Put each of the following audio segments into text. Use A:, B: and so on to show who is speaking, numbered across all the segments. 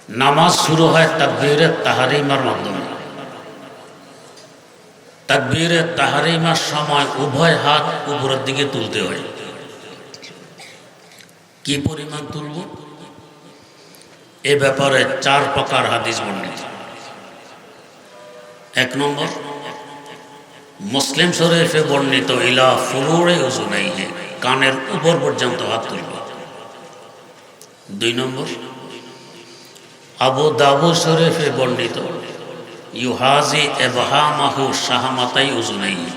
A: নামাজ শুরু হয় তাকবীরে তাহরিমার মাধ্যমে। তাকবীরে তাহরিমার সময় উভয় হাত উপরের দিকে তুলতে হয়। কি পরিমাণ তুলব এ ব্যাপারে 4 প্রকার হাদিস বর্ণিত। 1 নম্বর, মুসলিম শরীফে বর্ণিত ইলা ফুরুরে উযুনাইহি, কানের উপর পর্যন্ত হাত তুলব। 2 নম্বর, আবু দাউদ শরীফে বর্ণিত ইউহাজি ইবহামাহু শাহমাতাই উযুনাইহি,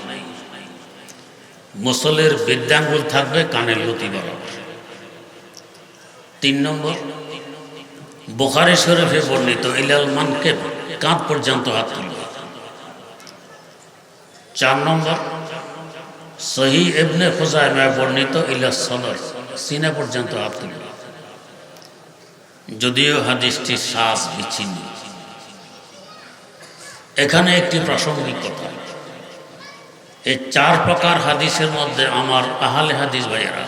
A: মুসল্লির বৃদ্ধাঙ্গুল থাকবে কানের লতি বরাবর। 3 নম্বর, বুখারী শরীফে বর্ণিত ইলাল মানকিব, কাঁধ পর্যন্ত হাত তুলবে। 4 নম্বর, সহিহ ইবনে খুজাইমায় বর্ণিত ইলা সদর, সিনা পর্যন্ত হাত তুলবে। যদিও হাদিসটি শ্বাস বিচ্ছিন্ন। এখানে একটি প্রাসঙ্গিক কথা, এই 4 প্রকার হাদিসের মধ্যে আমার আহলে হাদিস ভাইয়েরা,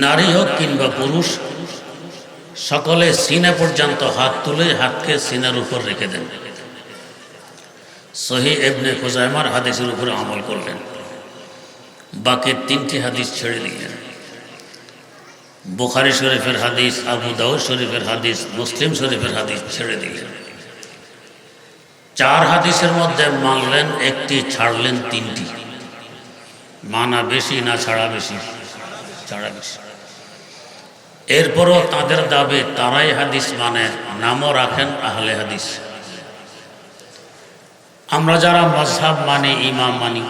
A: নারী হোক কিংবা পুরুষ, সকলে সিনা পর্যন্ত হাত তুলে হাতকে সিনার উপর রেখে দেন। সহিহ ইবনে খুজাইমার হাদিসের উপরে আমল করলেন, বাকি 3টি হাদিস ছেড়ে দিলেন। বুখারী শরীফের হাদিস, আবু দাউদ শরীফের হাদিস, মুসলিম শরীফের হাদিস ছেড়ে দিলেন। 4 হাদিসের মধ্যে মানলেন 1টি, ছাড়লেন 3টি। মানা বেশি না ছাড়া বেশি? ছাড়া বেশি। এরপরও তাদের দাবি তারাই হাদিস মানে, নামও রাখেন আহলে হাদিস। আমরা যারা মাযহাব মানি, ইমাম মানি,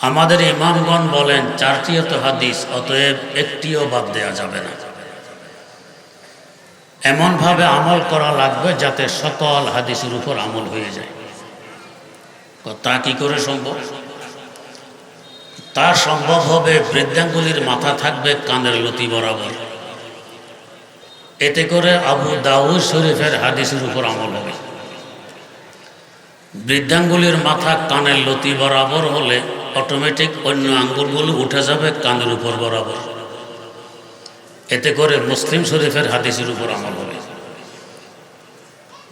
A: আমাদের ইমামগণ বলেন 4টিও তো হাদিস, অতএব 1টিও বাদ দেওয়া যাবে না। এমনভাবে আমল করা লাগবে যাতে সকল হাদিসের উপর আমল হয়ে যায়। তা কি করে সম্ভব? তা সম্ভব হবে বৃদ্ধাঙ্গুলির মাথা থাকবে কানের লতি বরাবর। এতে করে আবু দাউদ শরীফের হাদিসের উপর আমল হবে। বৃদ্ধাঙ্গুলির মাথা কানের লতি বরাবর হলে অটোমেটিক অন্য আঙ্গুলগুলো উঠে যাবে কানের উপর বরাবর। এতে করে মুসলিম শরীফের হাদিসের উপর আমল হবে।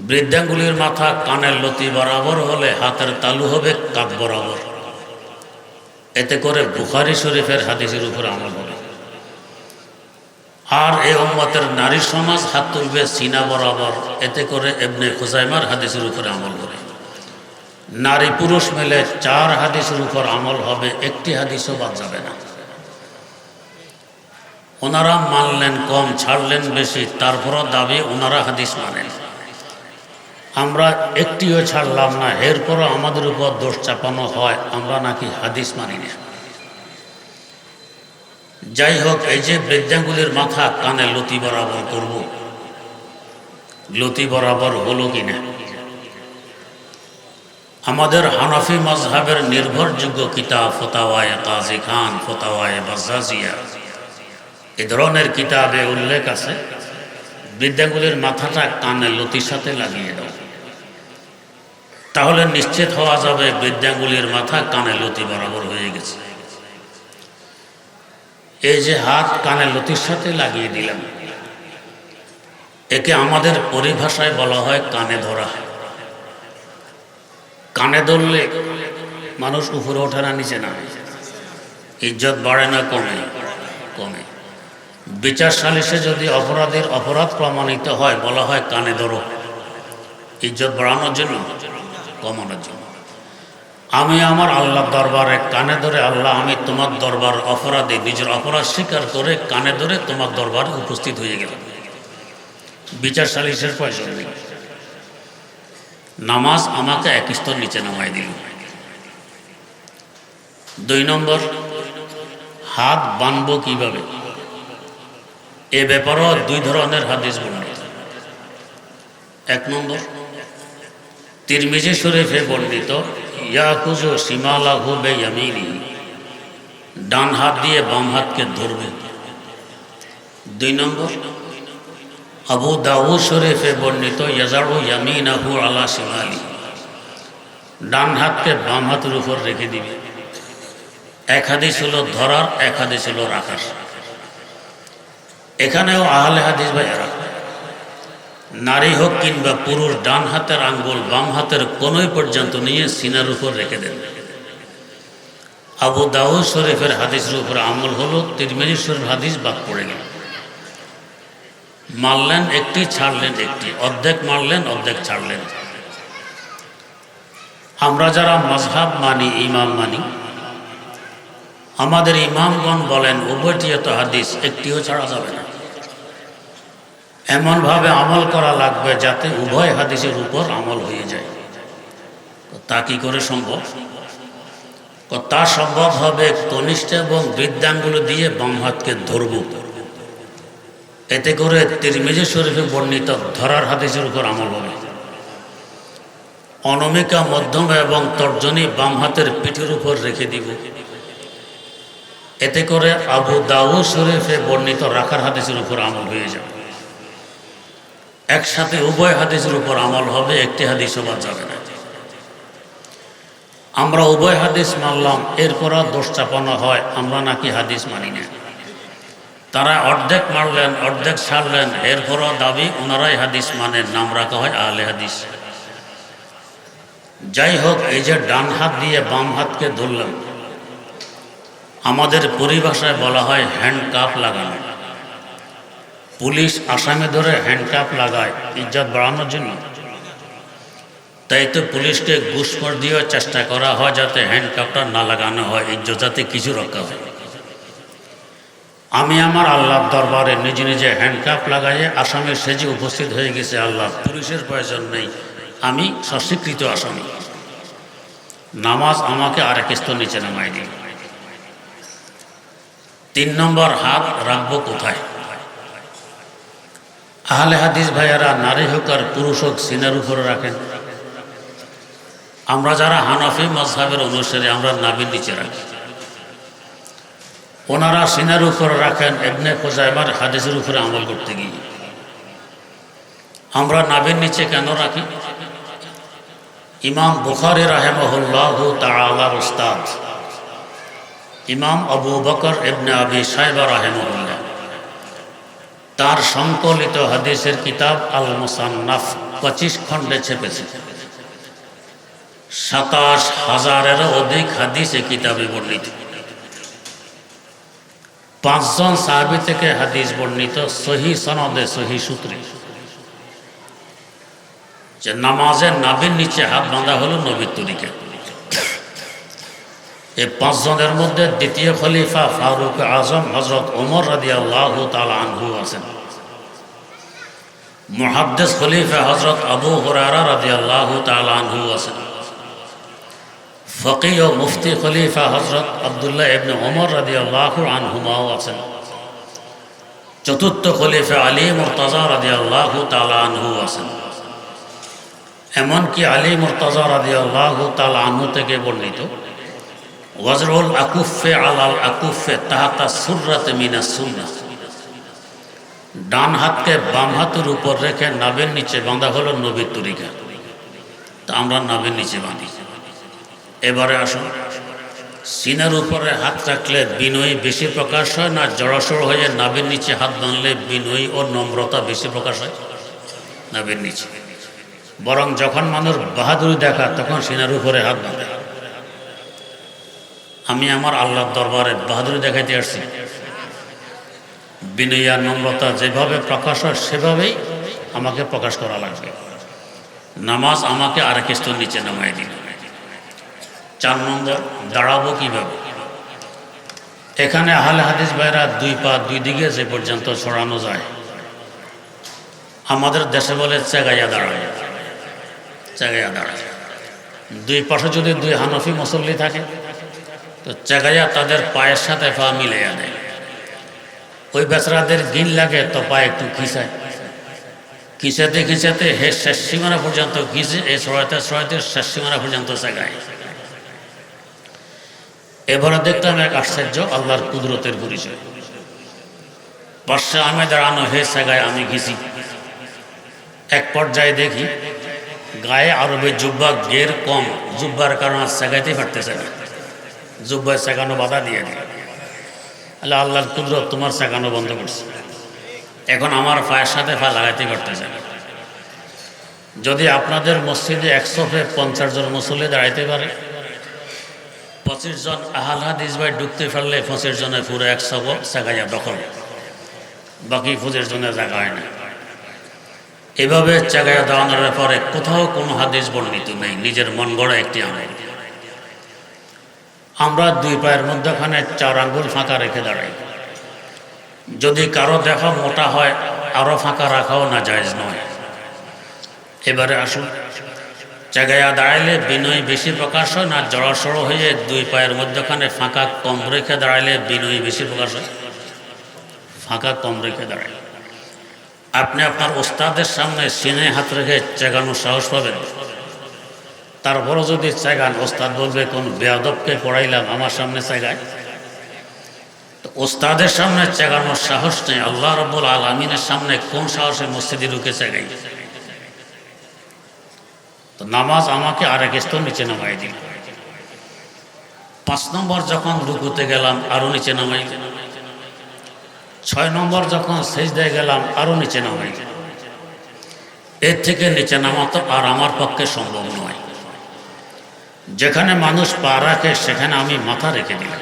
A: বৃদ্ধাঙ্গুলির মাথা কানের লতি বরাবর হলে হাতের তালু হবে কাঁধ বরাবর। এতে করে বুখারী শরীফের হাদিসের উপর আমল হবে। আর এই উম্মতের নারী সমাজ হাত তুলবে সিনা বরাবর। এতে করে ইবনে খুজাইমার হাদিসের উপরে আমল হবে। নারী পুরুষ মিলে 4 হাদিসের উপর আমল হবে, 1টি হাদিসও বাদ যাবে না। ওনারা মানলেন কম, ছাড়লেন বেশি, তারপরও দাবি ওনারা হাদিস মানেন। আমরা 1টিও ছাড়লাম না, এরপরও আমাদের উপর দোষ চাপানো হয় আমরা নাকি হাদিস মানি না। যাই হোক, এই যে বৃদ্ধাঙ্গুলির মাথা কানে লতি বরাবর করব, লতি বরাবর হলো কিনা? আমাদের হানাফি মাযহাবের নির্ভরযোগ্য কিতাব ফতাওয়ায়ে কাজী খান, ফতাওয়ায়ে বাজ্জাজিয়া, এ ধরনের কিতাবে উল্লেখ আছে বৃদ্ধাঙ্গুলির মাথাটা কানের লতির সাথে লাগিয়ে দাও, তাহলে নিশ্চিত হওয়া যাবে বৃদ্ধাঙ্গুলির মাথা কানের লতি বরাবর হয়ে গেছে। এই যে হাত কানের লতির সাথে লাগিয়ে দিলাম, একে আমাদের পরিভাষায় বলা হয় কানে ধরা। কানে ধরলে মানুষ উপরে ওঠে না, নিচে না? ইজ্জত বাড়ে না কমে? কমে। বিচার সালিশে যদি অপরাধের অপরাধ প্রমাণিত হয়, বলা হয় কানে ধরো। ইজ্জত বাড়ানোর জন্য, কমানোর জন্য। আমি আমার আল্লাহর দরবারে কানে ধরে, আল্লাহ আমি তোমার দরবার অপরাধে, নিজের অপরাধ স্বীকার করে কানে ধরে তোমার দরবারে উপস্থিত হয়ে গেলাম। বিচার সালিশের পয়সা নেই। নামাজ আমাকে 1 স্তর নিচে নামাই দিল। 2 নম্বর, হাত বাঁধবো কিভাবে? এ ব্যাপারেও 2 ধরনের হাদিস বর্ণিত। 1 নম্বর, তিরমিজি শরীফে বর্ণিত ইয়াকুযু শিমালাহু বিয়ামিনিহি, ডান হাত দিয়ে বাম হাতকে ধরবে। 2 নম্বর, আবু দাউদ শরীফে বর্ণিত ইয়াজাউ ইয়ামিনাহু আলা শিমালি, ডান হাতকে বাম হাতের উপর রেখে দিবে। 1 হাদিস হলো ধরার, 1 হাদিস হলো রাখার। এখানেও আহলে হাদিস ভাইয়েরা, নারী হোক কিংবা পুরুষ, ডান হাতের আঙ্গুল বাম হাতের কোনোই পর্যন্ত নিয়ে সিনার উপর রেখে দেন। আবু দাউদ শরীফের হাদিসের উপর আমল হলো, তিরমিজি শরীফ হাদিস বাদ পড়ে গেল। মারলেন একটি, ছাড়লেন একটি, অর্ধেক মারলেন অর্ধেক ছাড়লেন। আমরা যারা মাযহাব মানি, ইমাম মানি, আমাদের ইমামগণ বলেন উভয়টি তো হাদিস, একটিও ছাড়া যাবে না। এমনভাবে আমল করা লাগবে যাতে উভয় হাদিসের উপর আমল হয়ে যায়। তা কি করে সম্ভব? তা সম্ভব হবে কনিষ্ঠ এবং বৃদ্ধাঙ্গুল দিয়ে বাম হাতকে ধরব, এতে করে তিরমিজি শরীফে বর্ণিত ধরার হাদিসের উপর আমল হবে। অনামিকা, মধ্যম এবং তর্জনী বাম হাতের পিঠের উপর রেখে দিব, এতে করে আবু দাউদ শরীফে বর্ণিত রাখার হাদিসের উপর আমল হয়ে যাবে। একসাথে উভয় হাদিসের উপর আমল হবে, একটি হাদিসও বাদ যাবে না। আমরা উভয় হাদিস মানলাম, এরপরও দোষ চাপানো হয় আমরা নাকি হাদিস মানি না। তারা অর্ধেক মারলেন অর্ধেক ছাড়লেন, এরপরও দাবি ওনারাই হাদিস মানেন, নাম রাখা হয় আহলে হাদিস। যাই হোক, এই যে ডান হাত দিয়ে বাম হাতকে ধরলাম, আমাদের পরিভাষায় বলা হয় হ্যান্ডকাপ লাগানো। পুলিশ আসামি ধরে হ্যান্ডকাপ লাগায় ইজ্জত বাড়ানোর জন্য। তাই তো পুলিশকে ঘুষখোর দিয়েও চেষ্টা করা হয় যাতে হ্যান্ডকাপটা না লাগানো হয়, ইজ্জত যাতে কিছু রক্ষা হয়। আমি আমার আল্লাহর দরবারে নিজে নিজে হ্যান্ডকাপ লাগাইয়ে আসামির সেজে উপস্থিত হয়ে গেছে। আল্লাহ, পুলিশের প্রয়োজন নেই, আমি স্বস্বীকৃত আসামি। নামাজ আমাকে আরেক স্তর নিচে নামাই দিই। 3 নম্বর, হাত রাখবো কোথায়? আহলে হাদিস ভাইয়ারা, নারী হোক আর পুরুষ হোক, সিনার উপরে রাখেন। আমরা যারা হানাফি মাযহাবের অনুসারী, আমরা নাভির নিচে রাখি, ওনারা সিনার উপরে রাখেন। ইবনে খুজাইমার হাদিসের উপরে আমল করতে গিয়ে আমরা নাভির নিচে কেন রাখি? ইমাম বুখারী রাহিমাহুল্লাহু তাআলার উস্তাদ ইমাম আবু বকর ইবনে আবি শাইবা রাহিমাহুল্লাহ, তার সংকলিত হাদিসের কিতাব আল মুসান্নাফ 25 খণ্ডে ছেপেছে। 27,000-এরও অধিক হাদিস এই কিতাবে বর্ণিত। 5 জন সাহাবী থেকে হাদিস বর্ণিত সহিহ সনদে, সহিহ সূত্রে, যে নামাজের নাভির নিচে হাত বাঁধা হলো নবীর তরিকা। এই 5 জনের মধ্যে দ্বিতীয় খলিফা ফারুক আজম হযরত ওমর রাদিয়াল্লাহু তাআলা আনহু আছেন। মুহাদ্দিস খলিফা হযরত আবু হুরায়রা রাদিয়াল্লাহু তাআলা আনহু আছেন। ফকিহ ও মুফতি খলিফা হযরত আব্দুল্লাহ ইবনে ওমর রাদিয়াল্লাহু আনহুমাও আছেন। চতুর্থ খলিফা আলী মুর্তাজা রাদিয়াল্লাহু তাআলা আনহু আছেন। এমনকি আলী মুর্তাজা রাদিয়াল্লাহু তাআলা আনহু থেকে বর্ণিত, ওয়াজরুল আকুফে আলাল আকুফে তাহাতা সুররাতে মিনাস সুন্নাহ, ডান হাতকে বাম হাতের উপর রেখে নাভির নিচে বাঁধা হলো নবীর তরিকা। তা আমরা নাভির নিচে বাঁধি। এবারে আসুন, সিনার উপরে হাত রাখলে বিনয়ী বেশি প্রকাশ হয় না জড়সড় হয়ে নাভির নিচে হাত বাঁধলে বিনয়ী ও নম্রতা বেশি প্রকাশ হয়? নাভির নিচে। বরং যখন মানুষ বাহাদুরি দেখা তখন সিনার উপরে হাত বাঁধে। আমি আমার আল্লাহর দরবারে বাহাদুরি দেখাইতে আসছি। বিনয় আর নম্রতা যেভাবে প্রকাশ হয় সেভাবেই আমাকে প্রকাশ করা লাগবে। নামাজ আমাকে আরেক স্তর নিচে নামাই দিল। 4 নম্বর, দাঁড়াবো কিভাবে? এখানে আহলে হাদিস ভাইরা 2 পা 2 দিকে যে পর্যন্ত ছড়ানো যায়, আমাদের দেশে বলে চেগাইয়া দাঁড়ায়। চেগাইয়া দাঁড়ায় 2 পাশে যদি 2 হানফি মুসল্লি থাকে তো চেগাইয়া তাদের পায়ের সাথে পা মিলাইয়া দেয়। ওই বেচারাদের গিন লাগে তো পা একটু খিঁচায়, খিঁচাতে খিঁচাতে শেষ সীমানা পর্যন্ত খিঁচে, ছড়াইতে ছড়াইতে শেষ সীমানা পর্যন্ত চেগায়। এবারে দেখলাম এক আশ্চর্য আল্লাহর কুদরতের পরিচয়। পাশে আমি দাঁড়ানো, হে চেগায় আমি ঘিচি। এক পর্যায়ে দেখি গায়ে আরবে জুব্বা গের কম, জুব্বার কারণে চেগাইতেই পারতেছে না, জুব্বায় চেগানো বাধা দিয়ে দিল। আল্লাহর কুদরত তোমার চেগানো বন্ধ করছে। এখন আমার পায়ের সাথে পা লাগাইতে করতেছে না। যদি আপনাদের মসজিদে 150 জন মুসল্লি দাঁড়াইতে পারে, 25 জন আহলে হাদিস ভাই ঢুকতে পারলে 25 জনের পুরো 100 জায়গা দখল, বাকি 25 জনের জায়গা হয় না। এভাবে জায়গায় দাঁড়ানোর ব্যাপারে কোথাও কোনো হাদিস বর্ণিত নেই, নিজের মন গড়া একটি আমল। আমরা 2 পায়ের মধ্যখানে 4 আঙ্গুল ফাঁকা রেখে দাঁড়াই। যদি কারো দেখা মোটা হয় আরও ফাঁকা রাখাও না জায়েজ নয়। এবারে আসুন, জায়গায় দাঁড়াইলে বিনয় বেশি প্রকাশ হয় না জড়সড় হয়ে 2 পায়ের মধ্যখানে ফাঁকা কম রেখে দাঁড়াইলে বিনয় বেশি প্রকাশ হয়? ফাঁকা কম রেখে দাঁড়াই। আপনি আপনার ওস্তাদের সামনে সিনে হাত রেখে চেগানোর সাহস পাবেন। তারপরও যদি চেগান, ওস্তাদ বলবে কোন বেয়াদবকে পড়াইলাম আমার সামনে চেগায়। তো ওস্তাদের সামনে চেগানোর সাহস নেই, আল্লাহ রাব্বুল আলামিনের সামনে কোন সাহসে মসজিদে ঢুকে চেগাই? তো নামাজ আমাকে আরেক স্তর নিচে নামাই দিল। 5 নম্বর যখন রুকুতে গেলাম আরো নিচে নামাই, 6 নম্বর যখন সিজদায় গেলাম আরো নিচে নামাই। এর থেকে নিচে নামা তো আর আমার পক্ষে সম্ভব নয়। যেখানে মানুষ পা রাখে সেখানে আমি মাথা রেখে দিলাম।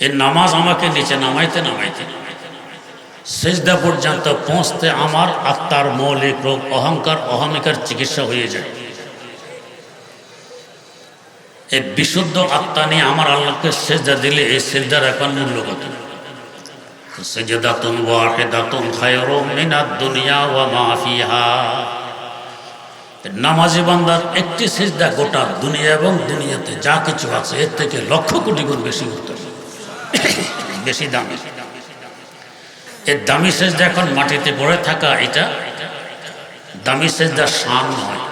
A: এই নামাজ আমাকে নিচে নামাইতে নামাইতে সিজদা পর্যন্ত পৌঁছতে আমার আত্মার মৌলিক রোগ অহংকার অহমিকার চিকিৎসা হয়ে যায়। এই বিশুদ্ধ আত্মা নিয়ে আমার আল্লাহকে সিজদা দিলে এই সিজদার এখন মূল্য কত? সিজদাতুন ওয়াহিদাতুন খায়রুম মিনাদ দুনিয়া ওয়া মা ফিহা। নামাজি বান্দার একটি সিজদা গোটা দুনিয়া এবং দুনিয়াতে যা কিছু আছে এর থেকে লক্ষ কোটি গুণ বেশি উত্তম, বেশি দামি। এর দামি সিজদা এখন মাটিতে পড়ে থাকা, এটা দামি সিজদার শান নয়।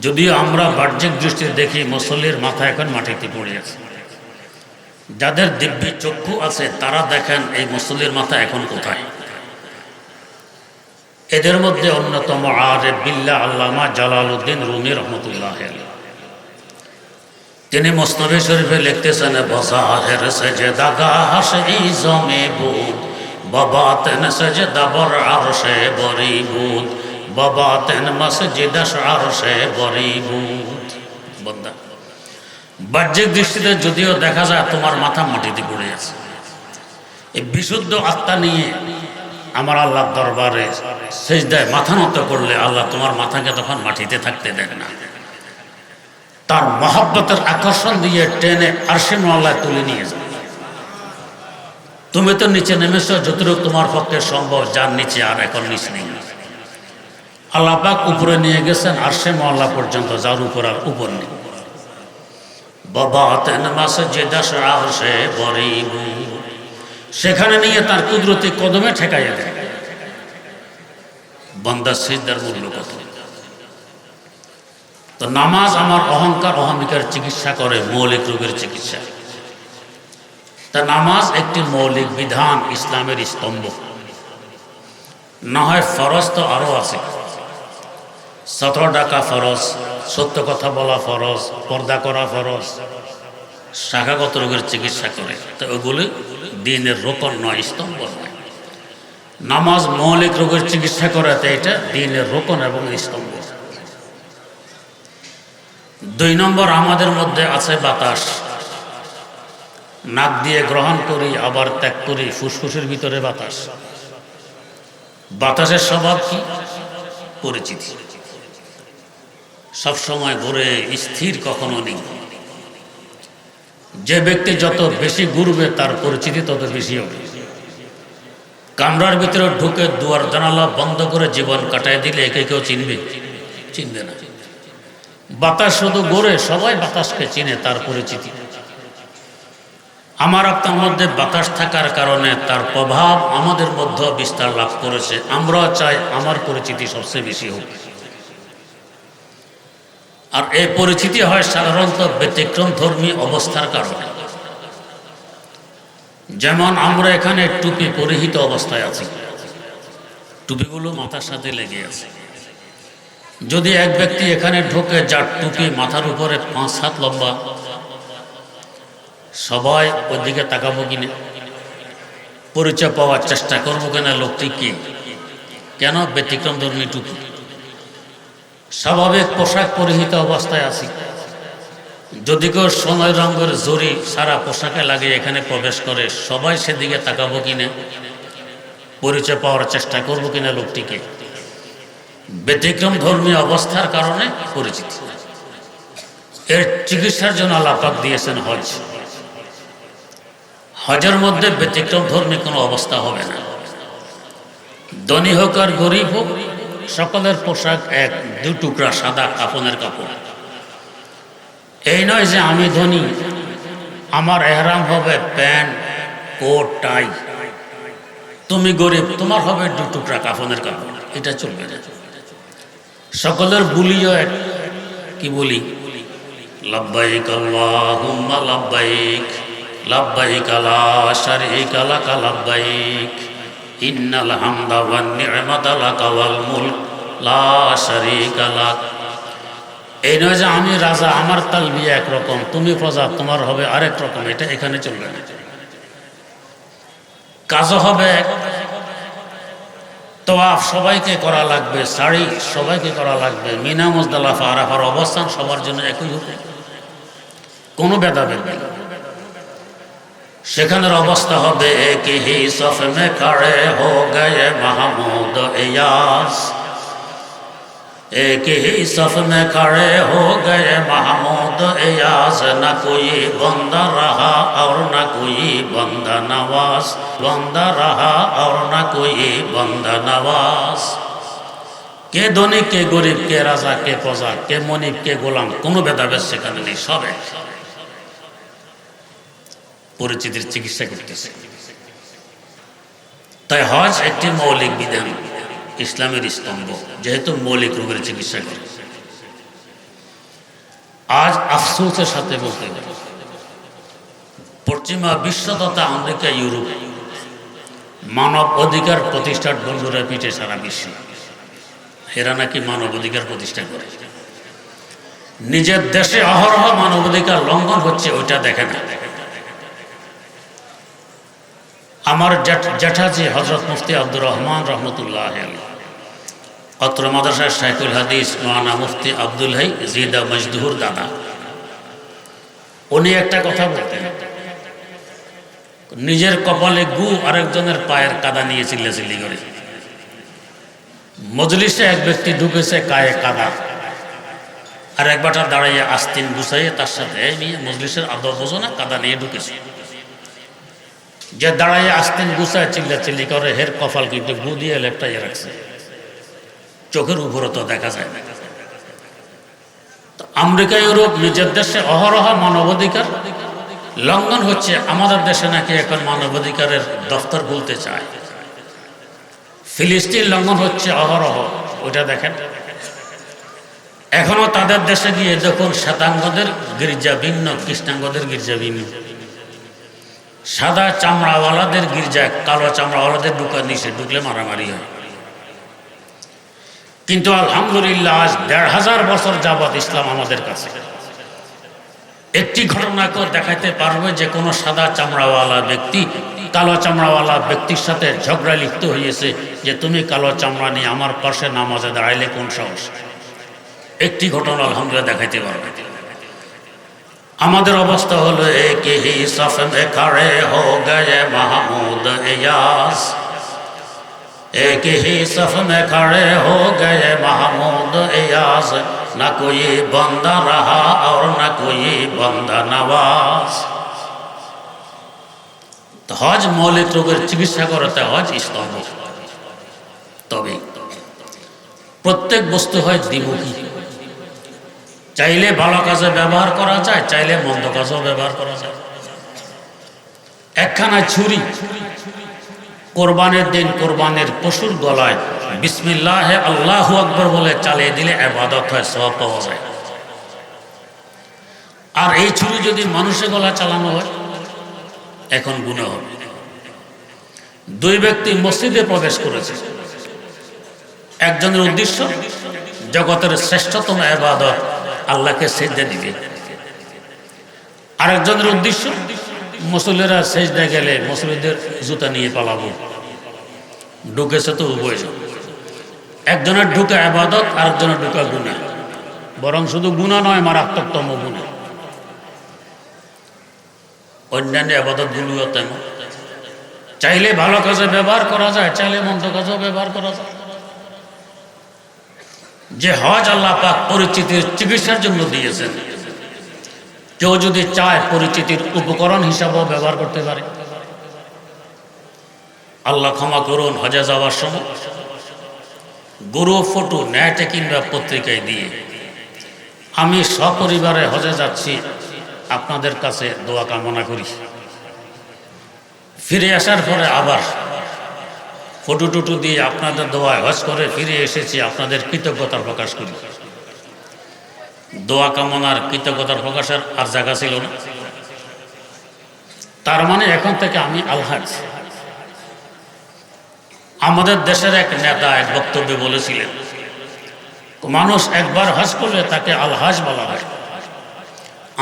A: যদিও আমরা বাহ্যিক দৃষ্টিতে দেখি মুসল্লির মাথা এখন মাটিতে পড়ে আছে। যাদের দিব্যি চক্ষু আছে তারা দেখেন এই মুসল্লির মাথা এখন কোথায়। এদের মধ্যে অন্যতম আরিফ বিল্লাহ আল্লামা জালালউদ্দিন রুমি রহমতুল্লাহ আলাইহি। তিনি মুসনাদে শরীফে লিখতেছেন, বজাহের সেজদাগাহ সেই জমে বুদ, বাবাতেন সেজদা বর আরশে বরিবুদ, বাবাতেন মসজিদ আরশে বরিবুদ। বান্দা, বাহ্যিক দৃষ্টিতে যদিও দেখা যায় তোমার মাথা মাটিতে পড়ে আছে, এই বিশুদ্ধ আত্মা নিয়ে আমার আল্লাহর দরবারে সিজদায় মাথা নত করলে আল্লাহ তোমার মাথাকে তখন মাটিতে থাকতে দেন না। তার মহব্বতের আকর্ষণ দিয়ে টেনে আরশে মওলায় তুলে নিয়ে যায়। তুমি তো নিচে নেমেছো যতটুকু তোমার পক্ষে সম্ভব, যার নিচে আর এখন নিচ নেই। আল্লাহ পাক উপরে নিয়ে গেছেন আরশে মওলা পর্যন্ত, যার উপর আর উপর নেই। বাবা তেন মসজিদ আরশে বরিবুদ, সেখানে নিয়ে তার কুদরতি কদমে ঠেকাইয়া দেয়। বান্দা সিজদার মূল্য কত? তো নামাজ আমার অহংকার অহমিকার চিকিৎসা করে, মৌলিক রোগের চিকিৎসা। তা নামাজ একটি মৌলিক বিধান, ইসলামের স্তম্ভ। না হয় ফরজ তো আরো আছে, 17 ডাকা ফরজ, সত্য কথা বলা ফরজ, পর্দা করা ফরজ, শাখাগত রোগের চিকিৎসা করে। তো ওগুলি দিনের রোকন নয়, স্তম্ভ নয়। নামাজ মৌলিক রোগের চিকিৎসা করে, তো এটা দিনের রোকন এবং স্তম্ভ। 2 নম্বর, আমাদের মধ্যে আছে বাতাস। নাক দিয়ে গ্রহণ করি আবার ত্যাগ করি, ফুসফুসের ভিতরে বাতাস। বাতাসের স্বভাব কি? পরিচিতি। সবসময় ঘুরে, স্থির কখনো নেই। যে ব্যক্তি যত বেশি ঘুরবে তার পরিচিতি তত বেশি হবে। কামরার ভিতরে ঢুকে দুয়ার জানালা বন্ধ করে জীবন কাটায় দিলে একে কেউ চিনবে? চিনবে না। বাতাস শুধু ঘুরে, সবাই বাতাসকে চিনে, তার পরিচিতি। আমার আপনার মধ্যে বাতাস থাকার কারণে তার প্রভাব আমাদের মধ্যে বিস্তার লাভ করেছে। আমরা চাই আমার পরিচিতি সবচেয়ে বেশি হোক। আর এই পরিচিতি হয় সাধারণত ব্যতিক্রম ধর্মী অবস্থার কারণে। যেমন আমরা এখানে টুপি পরিহিত অবস্থায় আছি, টুপিগুলো মাথার সাথে লেগে আছে। যদি এক ব্যক্তি এখানে ঢোকে যার টুপি মাথার উপরে 5 হাত লম্বা, সবাই ওই দিকে তাকাবো কিনে? পরিচয় পাওয়ার চেষ্টা করবো কেনা লোকটি কি, কেন ব্যতিক্রম ধর্মী টুপি, স্বাভাবিক পোশাক পরিহিত অবস্থায় আছি, যদি কেউ সোনার রঙের জরি সারা পোশাকে লাগিয়ে এখানে প্রবেশ করে সবাই সেদিকে তাকাবো কিনা, পরিচয় পাওয়ার চেষ্টা করবো কিনা লোকটিকে। ব্যতিক্রম ধর্মী অবস্থার কারণে পরিচিত। এর চিকিৎসার জন্য আল্লাহ পাক দিয়েছেন হজ। হজের মধ্যে ব্যতিক্রম ধর্মী কোনো অবস্থা হবে না। ধনী হোক আর গরিব হোক, সকলের পোশাক এক, দু টুকরা সাদা কাপনের কাপড়। এই নয় যে আমি ধনী, আমার এহরাম হবে প্যান্ট কোট টাই, তুমি গরিব তোমার হবে দু টুকরা কাফনের কাপড়, এটা চলবে না। সকলের বলিও এক, কি বলি, লাব্বাইক আল্লাহুম্মা লাব্বাইক লাব্বাইক লা শারীকা লাকা লাব্বাইক ইন্নাল হামদা ওয়ান নি'মাতা লাকা ওয়াল মুলক লা শারীকা লাক। এই নয় যে আমি রাজা, আমার তালবিয়া একরকম, তুমি প্রজা, তোমার হবে আরেক রকম, এটা এখানে চলবে না। কাজও হবে এক, তওয়াফ সবাইকে করা লাগবে, সাড়ি সবাইকে করা লাগবে, মিনা মুজদালিফা আরাফার অবস্থান সবার জন্য একই হবে, কোনো ভেদাভেদ নেই। সেখানের অবস্থা হবে এক হি সফ মে খড়ে হো গয়ে মাহমুদ ইয়াস, एक ही सफ में खड़े हो गए महमूद इयाज, न कोई बंदा रहा और न कोई बंदा नवाज, बंदा रहा और न कोई बंदा नवाज। কে ধনী কে গরিব, কে রাজা কে প্রজা, কে মনিব কে গোলাম, কোনো ভেদাভেদ সেখানে নেই, সবে পরিচিতির চিকিৎসা করতেছে। তাই হজ একটি মৌলিক বিধান, ইসলামের স্তম্ভ, যেহেতু মৌলিক রোগের চিকিৎসা করে। আজ আফসোসের সাথে বলতে হবে, পশ্চিমা বিশ্ব তথা আমেরিকা ইউরোপ মানব অধিকার প্রতিষ্ঠার বন্ধুরা পিঠে সারা বিশ্ব, এরা নাকি মানব অধিকার প্রতিষ্ঠা করে, নিজের দেশে অহরহ মানব অধিকার লঙ্ঘন হচ্ছে ওইটা দেখে না। আমার জ্যাঠাজি হযরত মুফতি আব্দুর রহমান রহমতুল্লাহ আলাইহি, অত্র মাদ্রাসার শাইখুল হাদিস মাওলানা মুফতি আব্দুল হাই জিদা মজদুর দাদা, উনি একটা কথা বলতেন, নিজের কপালে গু আরেকজনের পায়ের কাদা নিয়ে চিল্লাচিল্লি করে। মজলিসে এক ব্যক্তি ঢুকেছে গায়ে কাদা, আর এক বাটা দাঁড়াইয়া আস্তিন গুছাইয়ে তার সাথে মজলিসের আদব বোঝো না, কাদা নিয়ে ঢুকেছে। যে দাঁড়াইয়া আস্তিন গুছায় চিল্লাচিল্লি করে, হের কপাল কিন্তু গু দিয়ে লেপটাইয়ে রাখছে, চোখের উপরে তো দেখা যায় না। আমেরিকা ইউরোপ নিজের দেশে অহরহ মানবাধিকার লঙ্ঘন হচ্ছে, আমাদের দেশে নাকি এখন মানবাধিকারের দফতর খুলতে চায়। ফিলিস্তিন লঙ্ঘন হচ্ছে অহরহ, ওইটা দেখেন। এখনো তাদের দেশে গিয়ে দেখুন শ্বেতাঙ্গদের গির্জা ভিন্ন, কৃষ্ণাঙ্গদের গির্জা ভিন্ন, সাদা চামড়াওয়ালাদের গির্জায় কালো চামড়াওয়ালাদের ঢুকা নিষেধ, ঢুকলে মারামারি হয়। কিন্তু আলহামদুলিল্লাহ আজ ১৫০০ বছর যাবৎ ইসলাম আমাদের কাছে একটি ঘটনাকে দেখাইতে পারবে যে কোনো সাদা চামড়াওয়ালা ব্যক্তি কালো চামড়াওয়ালা ব্যক্তির সাথে ঝগড়া লিপ্ত হয়েছে, যে তুমি কালো চামড়া নিয়ে আমার পাশে নামাজে দাঁড়াইলে কোন সাহস, একটি ঘটনা আলহামদুলিল্লাহ দেখাইতে পারবে। আমাদের অবস্থা হলো এক হি সফ মে খড়ে হো গয়ে মাহমুদ ইয়াস, एक ही सफ में खड़े हो गए महमूद इयाज, न कोई बंदा रहा और न कोई बंदा नवाज। तो हज मौलिक रोगের চিকিৎসা করতে হজ স্তম্ভ। তবে প্রত্যেক বস্তু হয় দ্বিমুখী, চাইলে ভালো কাজে ব্যবহার করা যায়, চাইলে মন্দ কাজেও ব্যবহার করা যায়। একখানা ছুরি কোরবানের দিন কোরবানের পশুর গলায় বিসমিল্লাহ আল্লাহু আকবার বলে চালিয়ে দিলে ইবাদত হয়, সওয়াব পাওয়া যায়। আর এই ছুরি যদি মানুষের গলা চালানো হয় এখন গুনাহ হবে। দুই ব্যক্তি মসজিদে প্রবেশ করেছে, একজনের উদ্দেশ্য জগতের শ্রেষ্ঠতম ইবাদত আল্লাহকে সিজদা দিবে, আরেকজনের উদ্দেশ্য মুসল্লিরা সেজদায় গেলে মুসল্লিদের জুতা নিয়ে পালাবো, ঢুকেছে তো উভয়, একজনের ঢুকে ইবাদত, আরেকজনের ঢুকে গুনাহ, বরং শুধু গুনাহ নয়, মারাত্মকতম গুনাহ। অন্যান্য ইবাদতগুলোও তেমন, চাইলে ভালো কাজে ব্যবহার করা যায়, চাইলে মন্দ কাজেও ব্যবহার করা যায়। যে হজ আল্লাহ পাক পরিচিতির চিকিৎসার জন্য দিয়েছেন, কেউ যদি চায় পরিচিতির উপকরণ হিসাবেও ব্যবহার করতে পারে। আল্লাহ ক্ষমা করুন, হজে যাওয়ার সময় গরু ফটো নেটে কিংবা পত্রিকায় দিয়ে আমি সপরিবারে হজে যাচ্ছি, আপনাদের কাছে দোয়া কামনা করি। ফিরে আসার পরে আবার ফটো টুটু দিয়ে আপনাদের দোয়ায় হজ করে ফিরে এসেছি, আপনাদের কৃতজ্ঞতা প্রকাশ করি। দোয়া কামনার কৃতজ্ঞতার প্রকাশের আর জায়গা ছিল না। তার মানে এখন থেকে আমি আলহাজ। আমাদের দেশের এক নেতা এক বক্তব্যে বলেছিলেন, মানুষ একবার হজ করলে তাকে আলহাজ বলা হয়।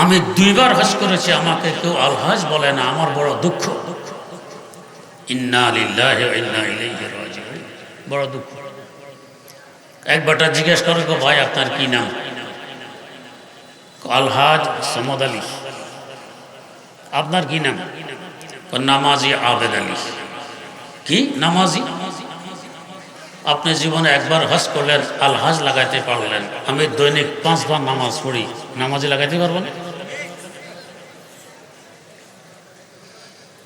A: আমি 2 বার হজ করেছি, আমাকে কেউ আলহাজ বলে না, আমার বড় দুঃখ। ইন্না লিল্লাহি ওয়া ইন্না ইলাইহি রাজিউন, বড় দুঃখ। একবারটা জিজ্ঞেস করে, ভাই আপনার কি নাম? আলহাজ সমদ আলী। আপনার কি নাম? নামাজি আবেদ আলী। কি নামাজি? আপনি জীবনে একবার হজ করলেন, আলহাজ লাগাইতে পারলেন। আমি দৈনিক 5 বার নামাজ পড়ি, নামাজি লাগাইতে পারবো না?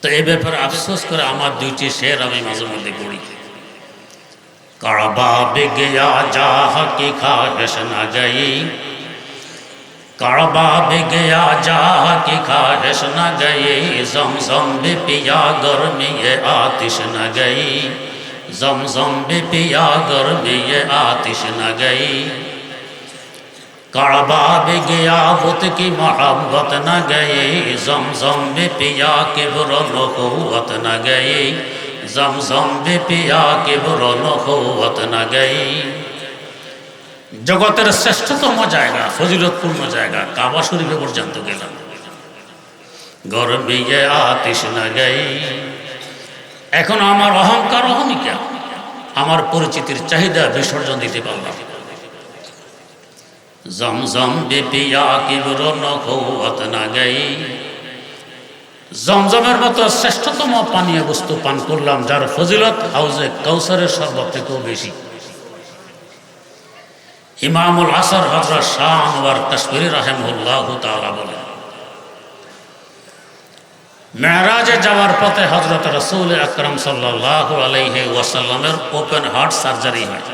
A: তো এই ব্যাপারে আফসোস করে আমার 2টি শের আমি মাঝে মধ্যে পড়ি। কাবা বেগেয়া যাহা কি খাহেশ না গই, কাবা বেগেয়া যাহা কি খাহেশ না গই, জমজম বে পিয়া গরমি এ আতিশ না গই, জমজম বে পিয়া গরমি এ আতিশ না গই, কাবা বেগেয়া বুত কি মোহব্বত না গই, জমজম বে পিয়া কিবর নখুয়ত না গই, জমজম বে পিয়া কিবর নখুয়ত না গই। জগতের শ্রেষ্ঠতম জায়গা, ফজিলতপূর্ণ জায়গা, কাবা শরীফে পর্যন্ত গেলাম, গরমে আতিশ না গই। এখন আমার অহংকার অহমিকা, আমার পরিচিতির চাহিদা বিসর্জন দিতে পারলাম। জমজম বে পিয়া কিবর নখুয়ত না গই, জমজমের মতো শ্রেষ্ঠতম পানীয় বস্তু পান করলাম, যার ফজিলত হাউজে কাউসারের শরবত থেকেও বেশি। ইমামুল আসর হযরত শাহ আনোয়ার কাশমিরি রাহিমাহুল্লাহু তাআলা বলেন, মেরাজে যাওয়ার পথে হযরত রাসূল আকরাম সাল্লাল্লাহু আলাইহি ওয়াসাল্লামের ওপেন হার্ট সার্জারি হয়।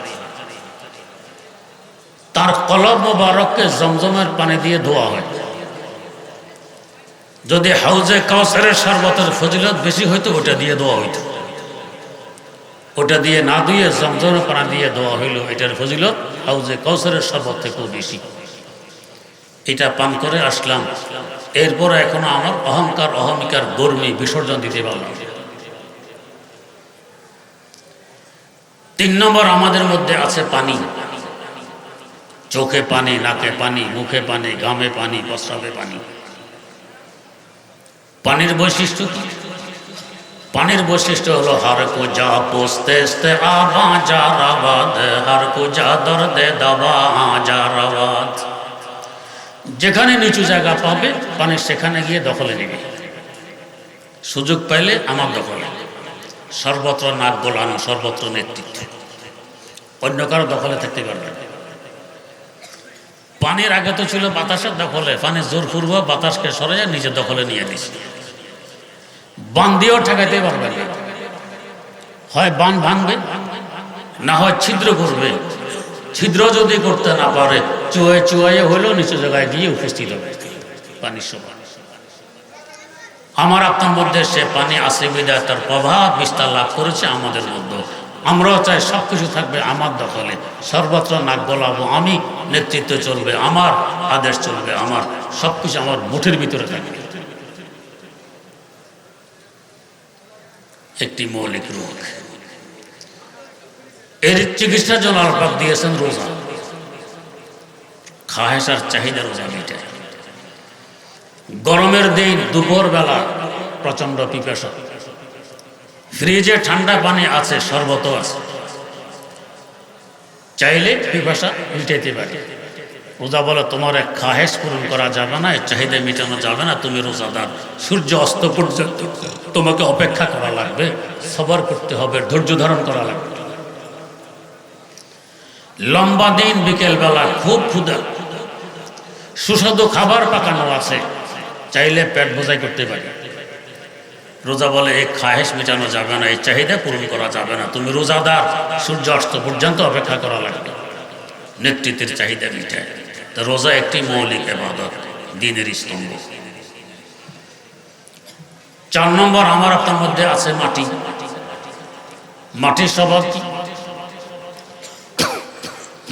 A: তার কলব মোবারককে জমজমের পানি দিয়ে ধোয়া হয়। যদি হাউজে কাউসারের শরবতের ফজিলত বেশি হইতো, ওটা দিয়ে ধোয়া হইতো। ওটা দিয়ে না দিয়ে জমজমের পানি দিয়ে ধোয়া হইল, এটার ফজিলত হাউজে কাউসারের শরবত থেকেও বেশি। এটা পান করে আসলাম, এরপর এখনো আমার অহংকার অহমিকার গর্মি বিসর্জন দিতে পারলাম। 3 নম্বর, আমাদের মধ্যে আছে পানি। চোখে পানি, নাকে পানি, মুখে পানি, ঘামে পানি, প্রস্রাবে পানি। পানির বৈশিষ্ট্য কি? পানির বৈশিষ্ট্য হলো হর কো যা পোস্তে আবা যা রাবাদ, হর কো যা দর্দে দাবা যা রাবাদ। যেখানে নিচু জায়গা পাবে পানি, সেখানে গিয়ে দখলে নেবে। সুযোগ পাইলে আমার দখলে, সর্বত্র নাক গোলানো, সর্বত্র নেতৃত্ব, অন্য কারো দখলে থাকতে পারবে না। পানির আগে তো ছিল বাতাসের দখলে, পানি জোর পূর্ব বাতাসকে সরে নিজের দখলে নিয়ে নিছে। বান দিয়েও ঠেকাইতে পারবে না, হয় বান ভাঙবে, না হয় ছিদ্র করবে। ছিদ্র যদি করতে না পারে, চুয়ে চুয়াইয়ে হলেও নিচু জায়গায় গিয়ে উপস্থিত হবে পানির সমান। আমার আপনার মধ্যে সে পানি আছে বিধায় তার প্রভাব বিস্তার লাভ করেছে আমাদের মধ্যে। আমরাও চাই সব কিছু থাকবে আমার দখলে, সর্বত্র নাক গলাবো আমি, নেতৃত্ব চলবে আমার, আদেশ চলবে আমার, সব কিছু আমার মুঠের ভিতরে থাকবে। একটি মৌলিক রোগ, এর চিকিৎসার জন্য আল্লাহ পাক দিয়েছেন রোজা। খাহেসার চাহিদা রোজা মেটায়। গরমের দিন দুপুর বেলা প্রচন্ড পিপাসা, ফ্রিজে ঠান্ডা পানি আছে, শরবতও আছে, চাইলে পিপাসা মিটাইতে পারে। রোজা বলে তোমার এক খাহেশ পূরণ করা যাবে না, চাহিদা মেটানো যাবে না, তুমি রোজাদার, সূর্য অস্ত পর্যন্ত তোমাকে অপেক্ষা করা লাগবে, সবর করতে হবে, ধৈর্য ধারণ করা লাগবে। লম্বা দিন, বিকেলবেলা খুব ক্ষুধা, সুস্বাদু খাবার পাকানো আছে, চাইলে পেট বোঝাই করতে পারে। রোজা বলে এই খাহেশ মেটানো যাবে না, এই চাহিদা পূরণ করা যাবে না, তুমি রোজাদার, সূর্য অস্ত পর্যন্ত অপেক্ষা করা লাগবে, নেতৃত্বের চাহিদা মিটায়। তো রোজা একটি মৌলিক ইবাদত, দ্বীনের স্তম্ভ। 4 নম্বর, আমার আপনার মধ্যে আছে মাটি। মাটির স্বভাব কি?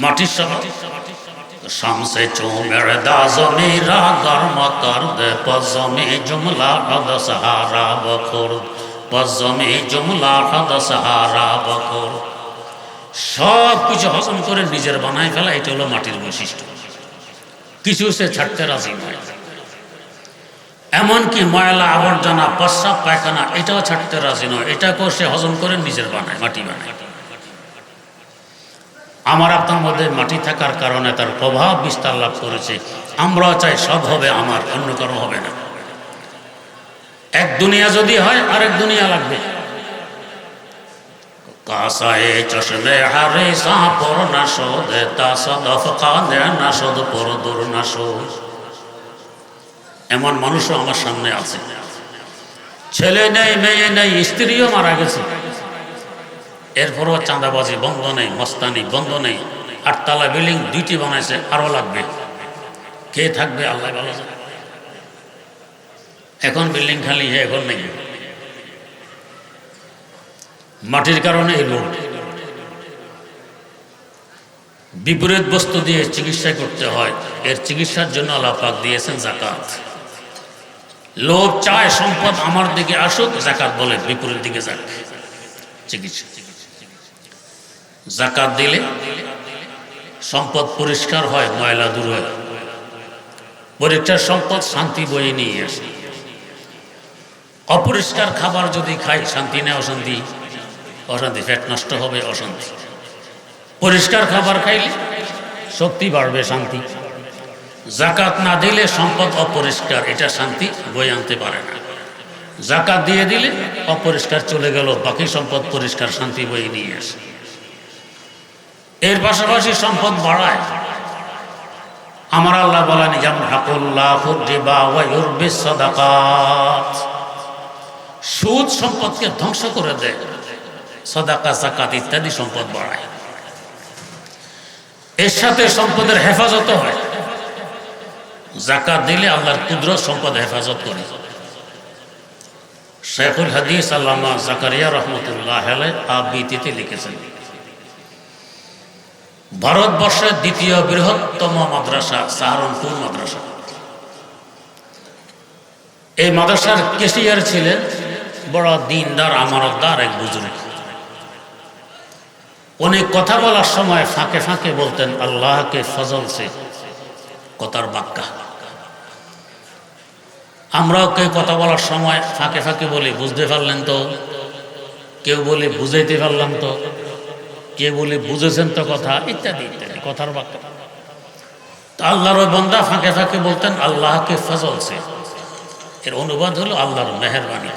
A: মাটির স্বভাব শামসে চো মেরে দাজো মেরা গরম কর দে পজমে জুমলা হদ সাহারা বখর, পজমে জুমলা হদ সাহারা বখর। সব কিছু হজম করে নিজের বানায় ফেলা, এটা হলো মাটির বৈশিষ্ট্য। কিছু সে ছাড়তে রাজি নয়, এমনকি ময়লা আবর্জনা, প্রস্রাব পায়খানা, এটাও ছাড়তে রাজি নয়, এটাকেও সে হজম করে নিজের বানায়, মাটি বানায়। আমার আপনার মধ্যে মাটি থাকার কারণে তার প্রভাব বিস্তার লাভ করেছে। আমরাও চাই সব হবে আমার, অন্য কারো হবে না। এক দুনিয়া যদি হয়, আরেক দুনিয়া লাগবে। কাসায়ে চশমে হারে সাপর নাশদ তাসাদফ কাদে নাশদ পর দূর নাশদ। এমন মানুষও আমার সামনে আছে, ছেলে নেই, মেয়ে নেই, স্ত্রীও মারা গেছে, এরপরও চাঁদাবাজি বন্ধ নেই, মস্তানি বন্ধ নেই, 8 তলা বিল্ডিং 2টি বানাইছে, আরো লাগবে। কে থাকবে আল্লাহ ভালো জানে। এখন বিল্ডিং খালি, এখন নেই। মাটির কারণে এই লোড। বিপরীত বস্তু দিয়ে চিকিৎসা করতে হয়, এর চিকিৎসার জন্য আল্লাহ পাক দিয়েছেন যাকাত। লোভ চায় সম্পদ আমার দিকে আসুক, যাকাত বলে বিপরীত দিকে যাক, চিকিৎসা। যাকাত দিলে সম্পদ পরিষ্কার হয়, ময়লা দূর হয়, পরিষ্কার সম্পদ শান্তি বয়ে নিয়ে আসে। অপরিষ্কার খাবার যদি খাই, শান্তি নেই, অশান্তি, অশান্তি, পেট নষ্ট হবে, অশান্তি। পরিষ্কার খাবার খাইলে শক্তি বাড়বে, শান্তি। যাকাত না দিলে সম্পদ অপরিষ্কার, এটা শান্তি বয়ে আনতে পারে না। যাকাত দিয়ে দিলে অপরিষ্কার চলে গেল, বাকি সম্পদ পরিষ্কার, শান্তি বয়ে নিয়ে আসে। এর পাশাপাশি সম্পদ বাড়ায়। আমার আল্লাহ বলেন, ইয়ামহাকুল্লাহু রিবা ওয়া ইউরবিস সাদাকাত। সুদ সম্পদকে ধ্বংস করে দেয়, সাদাকা, যাকাত ইত্যাদি সম্পদ বাড়ায়। এর সাথে সম্পদের হেফাজত হয়। যাকাত দিলে আল্লাহর কুদরত সম্পদ হেফাজত করে। শেখুল হাদিস আল্লামা জাকারিয়া রহমতুল্লাহ আলাইহি আবৃত্তিতে লিখেছেন, ভারতবর্ষের 2য় বৃহত্তম মাদ্রাসা সাহারানপুর মাদ্রাসা। এই মাদ্রাসার কেশিয়ার ছিলেন বড় দিনদার, আমানতদার এক বুজুর্গ। উনি কথা বলার সময় ফাঁকে ফাঁকে বলতেন, আল্লাহকে ফজল সে, কথার বাক্কা। আমরাও কেউ কথা বলার সময় ফাঁকে ফাঁকে বলি, বুঝতে পারলেন তো, কেউ বলি বুঝাইতে পারলাম তো, কেউ বলি বুঝেছেন তো কথা, ইত্যাদি ইত্যাদি, কথার বাক্কা। আল্লাহর ওই বান্দা ফাঁকে ফাঁকে বলতেন, আল্লাহকে ফজল সে। এর অনুবাদ হলো আল্লাহর মেহেরবানি।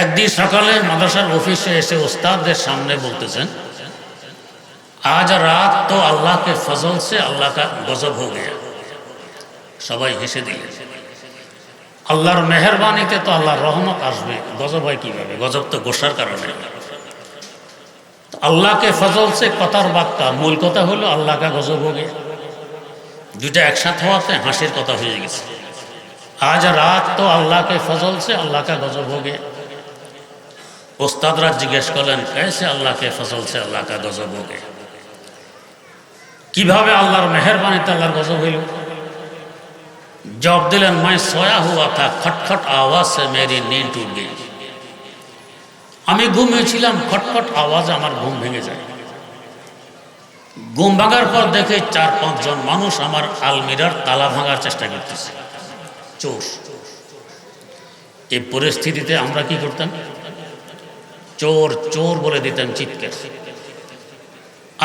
A: একদিন সকালে মাদ্রাসার অফিসে এসে ওস্তাদদের সামনে বলতেছেন, আজ রাত তো আল্লাহ কে ফজল সে আল্লাহ কা গজব হো গয়া। সবাই হেসে দিলেন। আল্লাহর মেহেরবানিতে তো আল্লাহর রহমত আসবে, গজব হয় কিভাবে? গজব তো গোসার কারণে। আল্লাহকে ফজল সে কথার বাক্কা, মূল কথা হলো আল্লাহ কা গজব হো গয়া। দুইটা একসাথে হওয়াতে হাসির কথা হয়ে গেছে। আজ রাত তো আল্লাহকে ফজল সে আল্লাহ কা গজব হো গয়া। ওস্তাদরা জিজ্ঞেস করলেন, कैसे আল্লাহ কে ফজল সে আল্লাহ কা গজব হো গয়া? কিভাবে আল্লাহর মেহেরবানিতে আল্লাহর গজব হইল? জবাব দিলেন, मैं सोया हुआ था, खटखट आवाज से मेरी नींद टूट गई। আমি ঘুমিয়েছিলাম, খটখট আওয়াজ আমার ঘুম ভেঙে যায়। ঘুম ভাঙার পর দেখে 4-5 জন মানুষ আমার আলমিরার তালা ভাঙার চেষ্টা করতেছে, চোর। এই পরিস্থিতিতে আমরা কি করতাম? চোর চোর বলে দিতাম চিৎকার।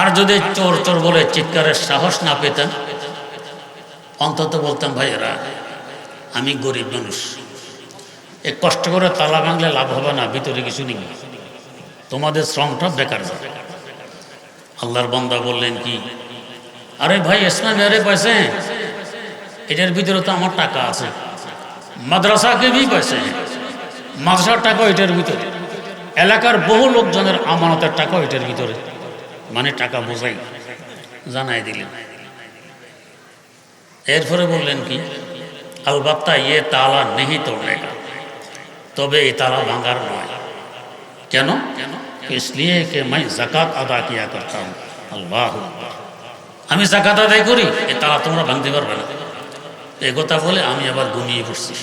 A: আর যদি চোর চোর বলে চিৎকারের সাহস না পেতাম, অন্তত বলতাম ভাইয়েরা আমি গরিব মানুষ, এ কষ্ট করে তালা ভাঙলে লাভ হবে না, ভিতরে কিছু নেই, তোমাদের শ্রমটা বেকার যাবে। আল্লাহর বান্দা বললেন কি, আরে ভাই ইসলাম মেরে পয়সে এটার ভিতরে তো আমার টাকা আছে, মাদ্রাসাকে ভি পয়সে, মাদ্রাসার টাকা এটার ভিতরে, এলাকার বহু লোকজনের আমানতের টাকা এটার ভিতরে, মানে টাকা বোঝাই জানাই দিলেন। এরপরে বললেন কি, अलबत्ता ये ताला नहीं तोड़ने का, তবে এই তালা ভাঙার নয়। কেন? इसलिए कि मैं ज़कात अदा किया करता हूँ। আল্লাহু আকবার, আমি যাকাত আদায় করি, এই তালা তোমরা ভাঙতে পারবে না। এই কথা বলে আমি আবার ঘুমিয়ে পড়ছি।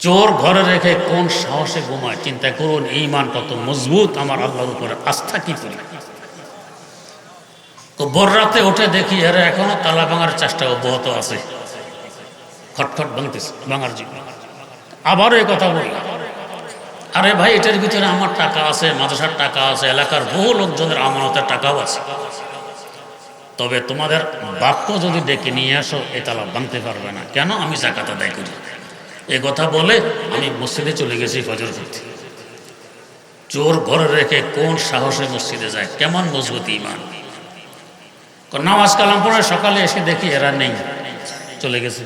A: চোর ঘরে রেখে কোন সাহসে ঘুমায়? চিন্তা করুন ঈমান কত মজবুত, আমার আল্লাহর উপরে আস্থা কি করে। তো ভোর রাতে উঠে দেখি এরা এখনো তালা ভাঙার চেষ্টা অব্যাহত আছে, খটখট ভাঙতেছে ভাঙার জন্য। আবারও এই কথা বললাম, আরে ভাই এটার ভিতরে আমার টাকা আছে, মাদ্রাসার টাকা আছে, এলাকার বহু লোকজনের আমানতের টাকাও আছে, তবে তোমাদের বাক্য যদি ডেকে নিয়ে আসো এ তালা ভাঙতে পারবে না। কেন? আমি যাকাত আদায় করি। এ কথা বলে আমি মসজিদে চলে গেছি ফজর পড়তে। চোর ঘরে রেখে কোন সাহসে মসজিদে যায়? কেমন মজবুত ঈমান। নামাজ কালাম পড়ে সকালে এসে দেখি এরা নেই, চলে গেছে।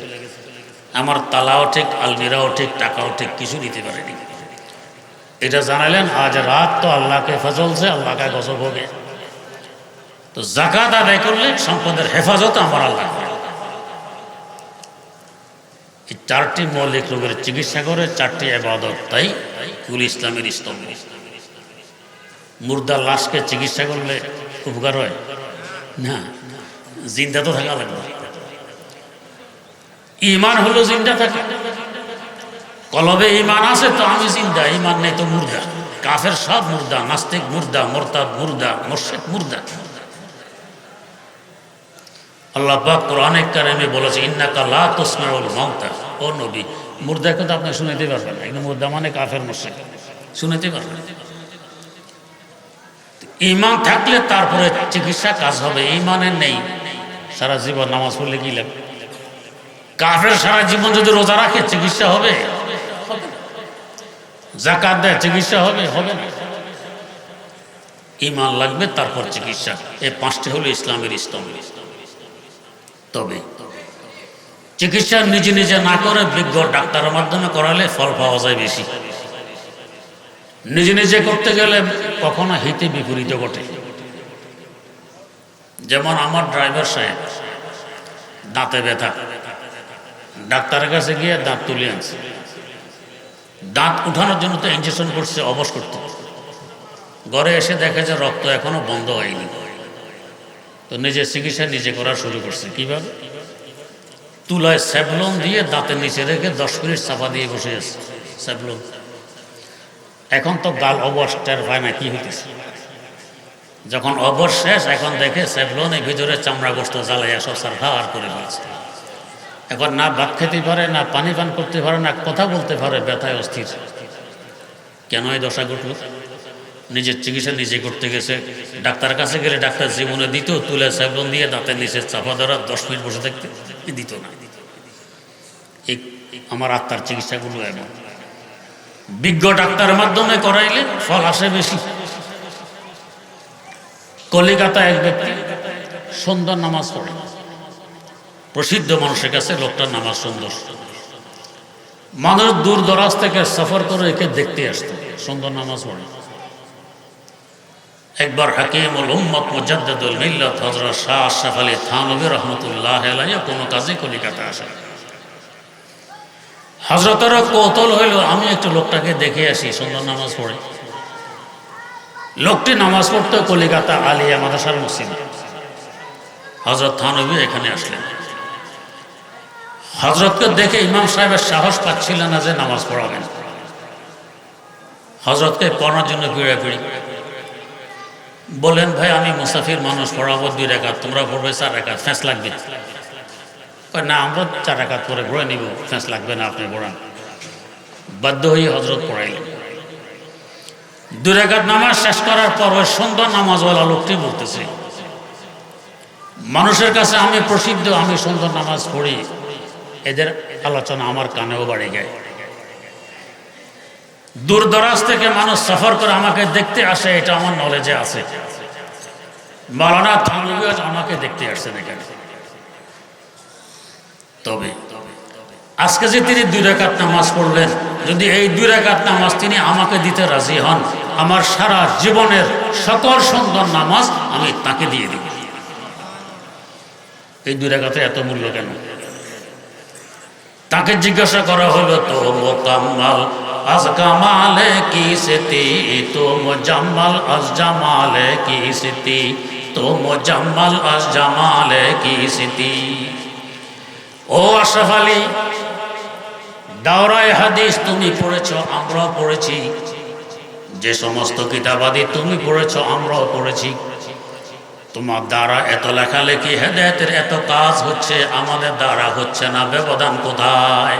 A: আমার তালাও ঠিক, আলমিরাও ঠিক, টাকাও ঠিক, কিছু দিতে পারেনি। এটা জানালেন আজ রাত তো আল্লাহকে ফজল সে আল্লাহকে গজব হবে। তো যাকাত আদায় করলে সম্পদের হেফাজত আমার আল্লাহ করে। এই চারটি মৌলিক রোগের চিকিৎসা করে, চারটি ইবাদত, তাই কুল ইসলামের স্তম্ভ। মুর্দার লাশকে চিকিৎসা করলে উপকার হয় না, জিন্দা তো থাকা লাগবে। ঈমান হলো জিন্দা থাকে, কলবে ঈমান আছে তো আমি জিন্দা, ঈমান নেই তো মুর্দা। কাফের সব মুর্দা, নাস্তিক মুর্দা, মোরতাদ মুর্দা, মুশরিক মুর্দা। আল্লাহ পাক কোরআনে কারিমে বলেছে ইন্নাকা লা তুসমিউল মাউতা। ও নবী, মুর্দা কথা আপনি শুনাইতে পারবেন না, কিন্তু মুর্দা মানে কাফের মুশরিক, শুনাইতে পারবেন। ঈমান থাকলে তারপরে চিকিৎসা কাজ হবে। ঈমানের নেই, সারা জীবন নামাজ পড়লে কি লাগবে? কাফের সারা জীবন যদি রোজা রাখে চিকিৎসা হবে? যাকাত দেয় চিকিৎসা হবে? হবে না। ঈমান লাগবে, তারপর চিকিৎসা। এই পাঁচটি হলো ইসলামের স্তম্ভ। তবে চিকিৎসা নিজে নিজে না করে বিজ্ঞ ডাক্তারের মাধ্যমে করালে ফল পাওয়া যায় বেশি। নিজে নিজে করতে গেলে কখনো হিতে বিপরীত ঘটে। যেমন আমার ড্রাইভার সাহেব দাঁতে ব্যথা, ডাক্তারের কাছে গিয়ে দাঁত তুলে আনছে। দাঁত উঠানোর জন্য তো ইঞ্জেকশন করছে অবশ করতে, ঘরে এসে দেখে যে রক্ত এখনো বন্ধ হয়নি। তো নিজে চিকিৎসা নিজে করা শুরু করছে। কিভাবে? তুলায় স্যাভলন দিয়ে দাঁতের নিচে রেখে 10 মিনিট চাপা দিয়ে বসে আছে স্যাভলন। এখন তো গাল অবশ, টের পায় না কি হইতেছে। যখন অবশ শেষ, এখন দেখে স্যাভলনের ভিতরে চামড়া গোস্ত জ্বালাইয়া সব সারখার করে ফেলছে। এখন না ভাত খেতে পারে, না পানি পান করতে পারে, না কথা বলতে পারে, ব্যথায় অস্থির। কেন এই দশা ঘটল? নিজের চিকিৎসা নিজে করতে গেছে। ডাক্তার কাছে গেলে ডাক্তার জীবনে দিত তুলে স্যাভলন দিয়ে দাঁতের নিচে চাপা ধরা, 10 মিনিট বসে থাকতে দিত না। এই আমার আত্মার চিকিৎসাগুলো এমন বিজ্ঞ ডাক্তারের মাধ্যমে করাইলে ফল আসে বেশি। কলিকাতা এক ব্যক্তি সুন্দর নামাজ পড়ে, প্রসিদ্ধ মানুষের কাছে লোকটার নামাজ সুন্দর। মানুষ দূর দরাজ থেকে সফর করে একে দেখতে আসতো, সুন্দর নামাজ পড়ে। একবার হাকিমুল উম্মত মুজাদ্দিদুল মিল্লাত হযরত শাহ আশরাফ আলী থানভী রহমতুল্লাহ আলাইহি কোনো কাজে কলিকাতা আসে। হযরতের কৌতূহল হইল আমি একটু লোকটাকে দেখে আসি, সুন্দর নামাজ পড়ে। লোকটি নামাজ পড়তে কলিকাতা আলিয়া মাদ্রাসার মসজিদ। হযরত থানভী এখানে আসলেন। হযরতকে দেখে ইমাম সাহেবের সাহস পাচ্ছিল না যে নামাজ পড়াবেন। হযরতকে পড়ানোর জন্য পিড়াপিড়ি বলেন, ভাই আমি মুসাফির মানুষ, পড়াবো 2 রাকাত, তোমরা পড়বে 4 রাকাত, ফেঁস লাগবে না? আমরা 4 রাকাত করে পড়ে নিব, ফেঁস লাগবে না, আপনি পড়ান। বাধ্য হয়ে হজরত পড়াইলেন। 2 রাকাত নামাজ শেষ করার পর ওই সুন্দর নামাজওয়ালা লোকটি বলতেছে, মানুষের কাছে আমি প্রসিদ্ধ, আমি সুন্দর নামাজ পড়ি, এদের আলোচনা আমার কানেও বাড়ি যায়। দূর দরাজ থেকে মানুষ সফর করে আমাকে দেখতে আসে, এটা আমার নলেজে আছে। মাওলানা থানভী আমাকে দেখতে আসছেন এখানে। তবে আজকে যে তিনি 2 রাকাত নামাজ পড়লেন, যদি এই 2 রাকাত নামাজ তিনি আমাকে দিতে রাজি হন, আমার সারা জীবনের সকল সুন্দর নামাজ আমি তাকে দিয়ে দিব। এই 2 রাকাতে এত মূল্য কেন? তাকে জিজ্ঞাসা করা হলো, তো মোকাম্মাল আজ কামালে কি সিতি, তো মুজাম্মাল আজ জামালে কি সিতি, তো মুজাম্মাল আজ জামালে কি সিতি। ও আশরাফ আলী, দাওরায়ে হাদিস তুমি পড়েছ, আমরাও পড়েছি, যে সমস্ত কিতাবাদি তুমি পড়েছ আমরাও পড়েছি, তোমার দ্বারা এত লেখালেখি হেদায়েতের এত কাজ হচ্ছে, আমাদের দ্বারা হচ্ছে না, ব্যবধান কোথায়?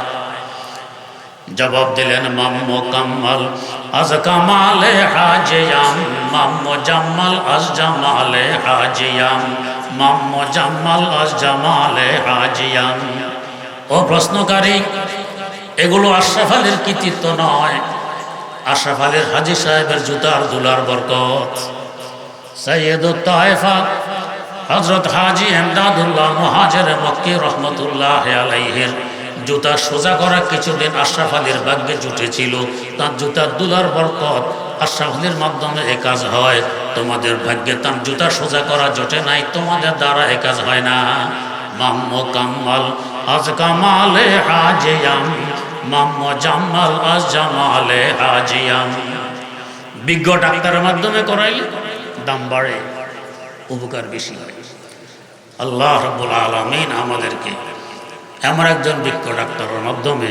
A: জবাব দিলেন, মাম্মু কাম্মাল আজ কামালে হাজিয়াম, মাম্মু জাম্মাল আজ জামালে হাজিয়াম, মাম্মু জাম্মাল আজ জামালে হাজিয়াম। ও প্রশ্নকারী, এগুলো আশরাফ আলীর কৃতিত্ব নয়, আশরাফ আলীর হাজী সাহেবের জুতার দুলার বরকত। সৈয়দুত তায়েফা হযরত হাজী ইমদাদুল্লাহ মুহাজির মক্কি রহমতুল্লাহ আলাইহির জুতা সোজা করা কিছুদিন আশরাফ আলীর ভাগ্যে জুটেছিল। তার জুতার দুলার বরকত, আশরাফ আলীর মাধ্যমে এ কাজ হয়। তোমাদের ভাগ্যে তার জুতা সোজা করা জোটে নাই, তোমাদের দ্বারা এ কাজ হয় না। মাম্মু কাম্মাল আজ কামালে হাজিয়াম, মাম্মু জাম্মাল আজ জামালে হাজিয়াম। বিজ্ঞ ডাক্তারের মাধ্যমে করাইলে দাম বাড়ে, উপকার বেশি হয়। আল্লাহ রাব্বুল আলামিন আমাদেরকে এমন একজন বিজ্ঞ ডাক্তারের মাধ্যমে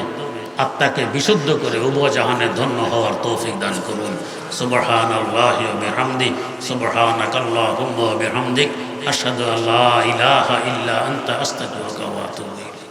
A: আত্মাকে বিশুদ্ধ করে উভয় জাহানে ধন্য হওয়ার তৌফিক দান করুন। সুবহানাল্লাহি ওয়া বিহামদি, সুবহানাকাল্লাহুম্মা ওয়া বিহামদিক, আশহাদু আল্লা ইলাহা ইল্লা আনতা আস্তাগফিরুকা ওয়া আতুবু ইলাইক।